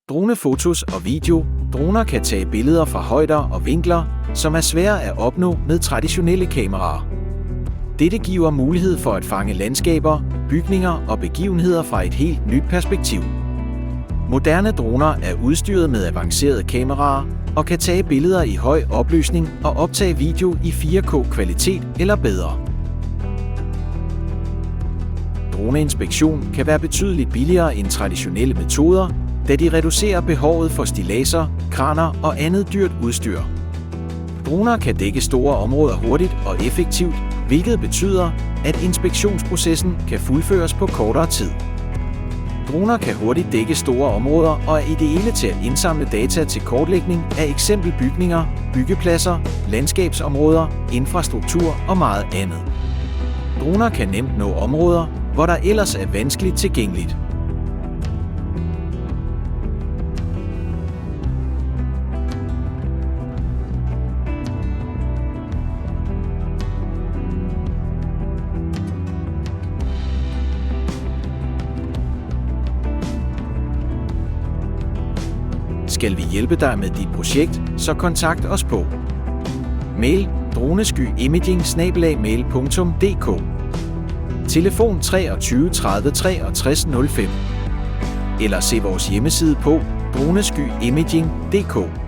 Dronefotos og video. Droner kan tage billeder fra højder og vinkler, som er svære at opnå med traditionelle kameraer. Dette giver mulighed for at fange landskaber, bygninger og begivenheder fra et helt nyt perspektiv. Moderne droner er udstyret med avancerede kameraer og kan tage billeder i høj opløsning og optage video i 4K-kvalitet eller bedre. Droneinspektion kan være betydeligt billigere end traditionelle metoder, da de reducerer behovet for stilladser, kraner og andet dyrt udstyr. Droner kan dække store områder hurtigt og effektivt, hvilket betyder, at inspektionsprocessen kan fuldføres på kortere tid. Droner kan hurtigt dække store områder og er ideelle til at indsamle data til kortlægning af eksempel bygninger, byggepladser, landskabsområder, infrastruktur og meget andet. Droner kan nemt nå områder, hvor der ellers er vanskeligt tilgængeligt. Skal vi hjælpe dig med dit projekt, så kontakt os på mail droneskyimaging@mail.dk, telefon 23 30 63 05 eller se vores hjemmeside på droneskyimaging.dk.